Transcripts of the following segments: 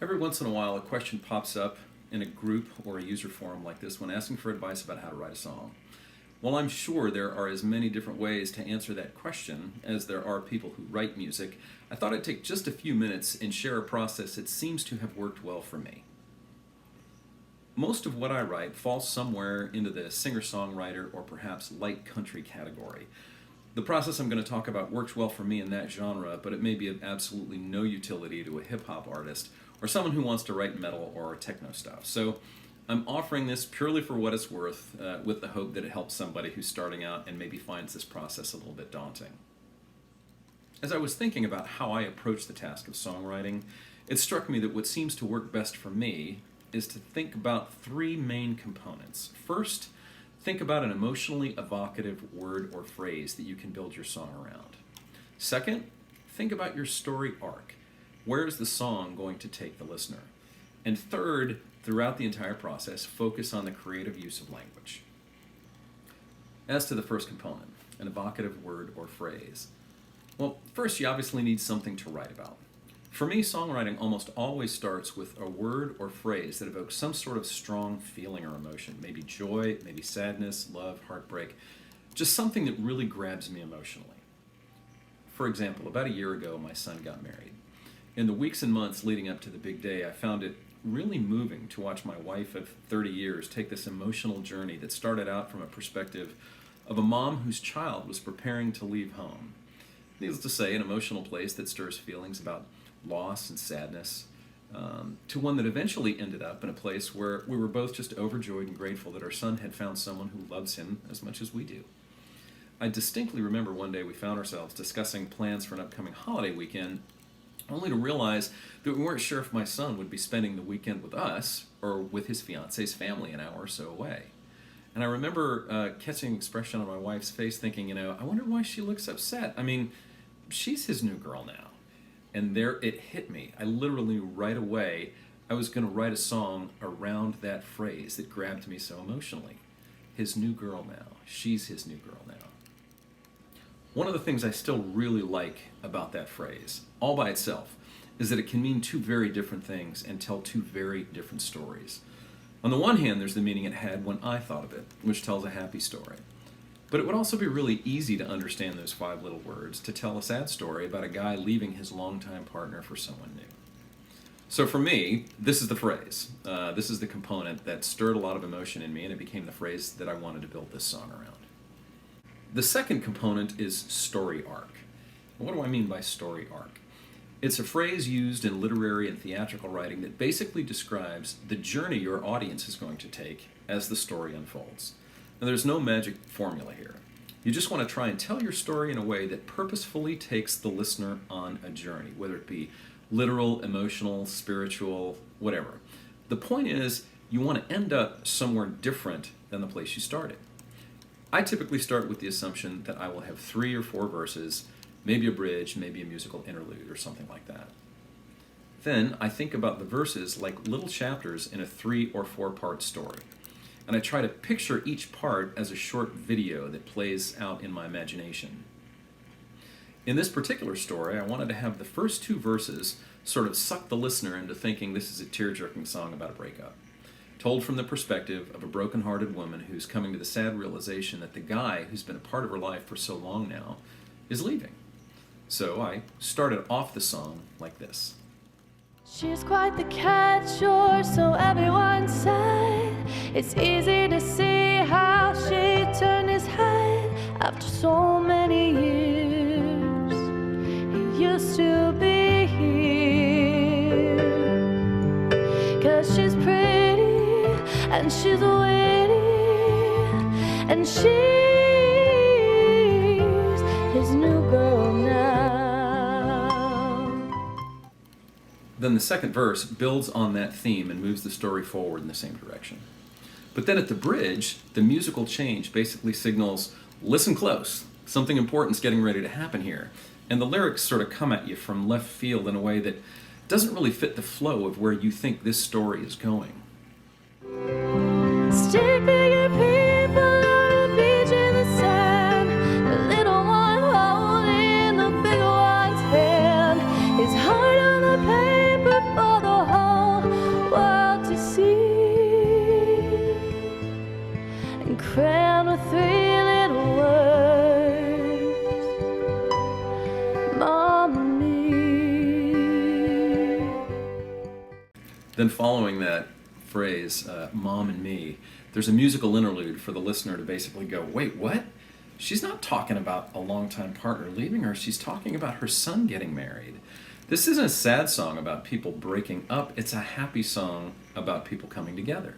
Every once in a while, a question pops up in a group or a user forum like this one asking for advice about how to write a song. While I'm sure there are as many different ways to answer that question as there are people who write music, I thought I'd take just a few minutes and share a process that seems to have worked well for me. Most of what I write falls somewhere into the singer-songwriter or perhaps light country category. The process I'm going to talk about works well for me in that genre, but it may be of absolutely no utility to a hip-hop artist or someone who wants to write metal or techno stuff. So I'm offering this purely for what it's worth, with the hope that it helps somebody who's starting out and maybe finds this process a little bit daunting. As I was thinking about how I approach the task of songwriting, it struck me that what seems to work best for me is to think about three main components. First, think about an emotionally evocative word or phrase that you can build your song around. Second, think about your story arc. Where is the song going to take the listener? And third, throughout the entire process, focus on the creative use of language. As to the first component, an evocative word or phrase. Well, first you obviously need something to write about. For me, songwriting almost always starts with a word or phrase that evokes some sort of strong feeling or emotion, maybe joy, maybe sadness, love, heartbreak, just something that really grabs me emotionally. For example, about a year ago, my son got married. In the weeks and months leading up to the big day, I found it really moving to watch my wife of 30 years take this emotional journey that started out from a perspective of a mom whose child was preparing to leave home. Needless to say, an emotional place that stirs feelings about loss and sadness, to one that eventually ended up in a place where we were both just overjoyed and grateful that our son had found someone who loves him as much as we do. I distinctly remember one day we found ourselves discussing plans for an upcoming holiday weekend, only to realize that we weren't sure if my son would be spending the weekend with us or with his fiance's family an hour or so away. And I remember catching an expression on my wife's face thinking, I wonder why she looks upset. I mean, she's his new girl now. And there it hit me. I literally right away, I was going to write a song around that phrase that grabbed me so emotionally. His new girl now. She's his new girl now. One of the things I still really like about that phrase, all by itself, is that it can mean two very different things and tell two very different stories. On the one hand, there's the meaning it had when I thought of it, which tells a happy story. But it would also be really easy to understand those 5 little words to tell a sad story about a guy leaving his longtime partner for someone new. So for me, this is the phrase. This is the component that stirred a lot of emotion in me, and it became the phrase that I wanted to build this song around. The second component is story arc. What do I mean by story arc? It's a phrase used in literary and theatrical writing that basically describes the journey your audience is going to take as the story unfolds. Now, there's no magic formula here. You just want to try and tell your story in a way that purposefully takes the listener on a journey, whether it be literal, emotional, spiritual, whatever. The point is, you want to end up somewhere different than the place you started. I typically start with the assumption that I will have 3 or 4 verses, maybe a bridge, maybe a musical interlude or something like that. Then I think about the verses like little chapters in a 3 or 4 part story. And I try to picture each part as a short video that plays out in my imagination. In this particular story, I wanted to have the first 2 verses sort of suck the listener into thinking this is a tear-jerking song about a breakup, told from the perspective of a broken-hearted woman who's coming to the sad realization that the guy who's been a part of her life for so long now is leaving. So I started off the song like this. She's quite the catch, or so everyone said. It's easy to see how she turned his head after so many years. He used to be here. 'Cause she's pretty and she's witty and she's his new girl now. Then the second verse builds on that theme and moves the story forward in the same direction. But then at the bridge, the musical change basically signals, listen close, something important's getting ready to happen here. And the lyrics sort of come at you from left field in a way that doesn't really fit the flow of where you think this story is going. Stick figure people on a beach in the sand. The little one holding the bigger one's hand. His heart on the paper for the whole Then following that phrase, mom and me, there's a musical interlude for the listener to basically go, wait, what? She's not talking about a longtime partner leaving her. She's talking about her son getting married. This isn't a sad song about people breaking up. It's a happy song about people coming together.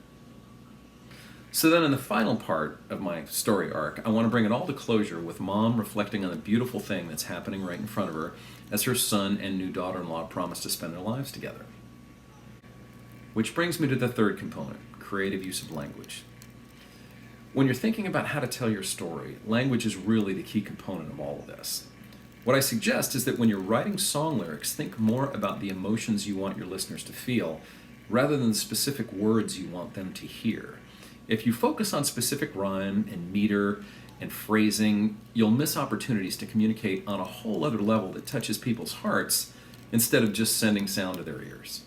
So then in the final part of my story arc, I want to bring it all to closure with mom reflecting on the beautiful thing that's happening right in front of her as her son and new daughter-in-law promise to spend their lives together. Which brings me to the third component, creative use of language. When you're thinking about how to tell your story, language is really the key component of all of this. What I suggest is that when you're writing song lyrics, think more about the emotions you want your listeners to feel rather than the specific words you want them to hear. If you focus on specific rhyme and meter and phrasing, you'll miss opportunities to communicate on a whole other level that touches people's hearts instead of just sending sound to their ears.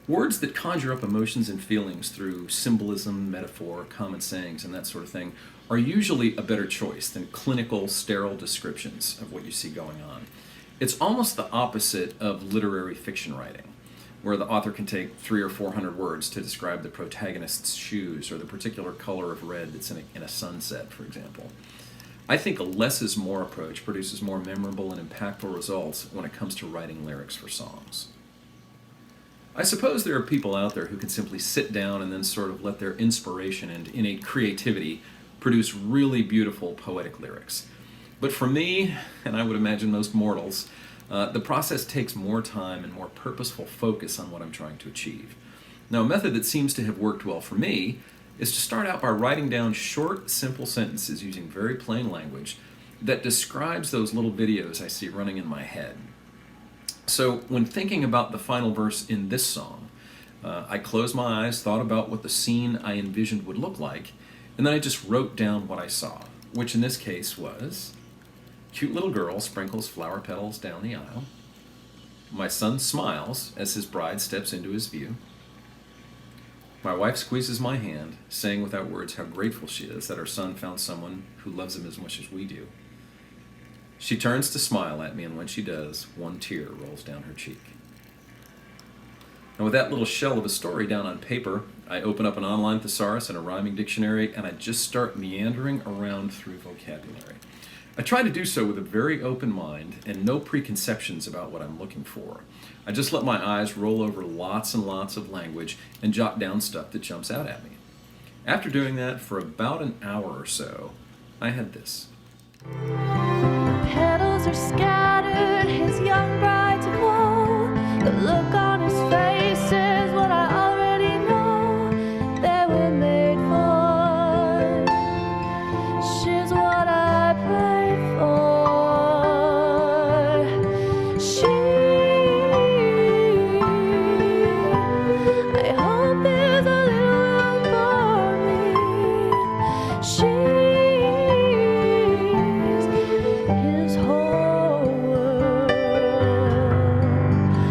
Words that conjure up emotions and feelings through symbolism, metaphor, common sayings, and that sort of thing are usually a better choice than clinical, sterile descriptions of what you see going on. It's almost the opposite of literary fiction writing, where the author can take 300 or 400 words to describe the protagonist's shoes or the particular color of red that's in a sunset, for example. I think a less is more approach produces more memorable and impactful results when it comes to writing lyrics for songs. I suppose there are people out there who can simply sit down and then sort of let their inspiration and innate creativity produce really beautiful poetic lyrics. But for me, and I would imagine most mortals, the process takes more time and more purposeful focus on what I'm trying to achieve. Now, a method that seems to have worked well for me is to start out by writing down short, simple sentences using very plain language that describes those little videos I see running in my head. So when thinking about the final verse in this song, I closed my eyes, thought about what the scene I envisioned would look like, and then I just wrote down what I saw, which in this case was: cute little girl sprinkles flower petals down the aisle. My son smiles as his bride steps into his view. My wife squeezes my hand, saying without words how grateful she is that her son found someone who loves him as much as we do. She turns to smile at me, and when she does, one tear rolls down her cheek. And with that little shell of a story down on paper, I open up an online thesaurus and a rhyming dictionary, and I just start meandering around through vocabulary. I try to do so with a very open mind and no preconceptions about what I'm looking for. I just let my eyes roll over lots and lots of language and jot down stuff that jumps out at me. After doing that for about an hour or so, I had this. Petals are scattered, his young bride to blow. The look on his face is what I already know. They were made for. She's what I prayed for. I hope there's a little room for me. His whole world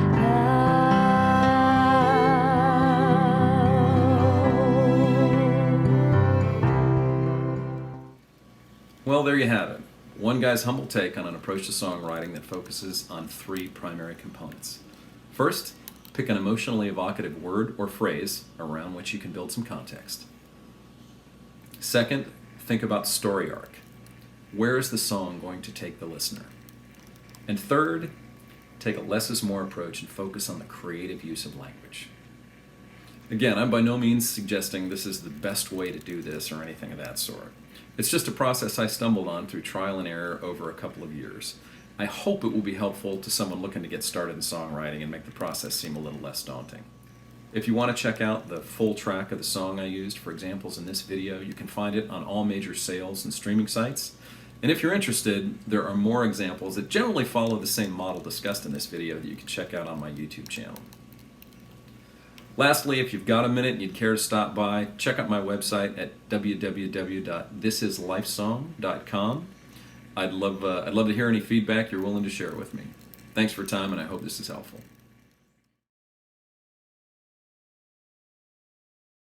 now. Well, there you have it. One guy's humble take on an approach to songwriting that focuses on three primary components. First, pick an emotionally evocative word or phrase around which you can build some context. Second, think about story arc. Where is the song going to take the listener? And third, take a less is more approach and focus on the creative use of language. Again, I'm by no means suggesting this is the best way to do this or anything of that sort. It's just a process I stumbled on through trial and error over a couple of years. I hope it will be helpful to someone looking to get started in songwriting and make the process seem a little less daunting. If you want to check out the full track of the song I used for examples in this video, you can find it on all major sales and streaming sites. And if you're interested, there are more examples that generally follow the same model discussed in this video that you can check out on my YouTube channel. Lastly, if you've got a minute and you'd care to stop by, check out my website at www.thisislifesong.com. I'd love to hear any feedback you're willing to share with me. Thanks for your time, and I hope this is helpful.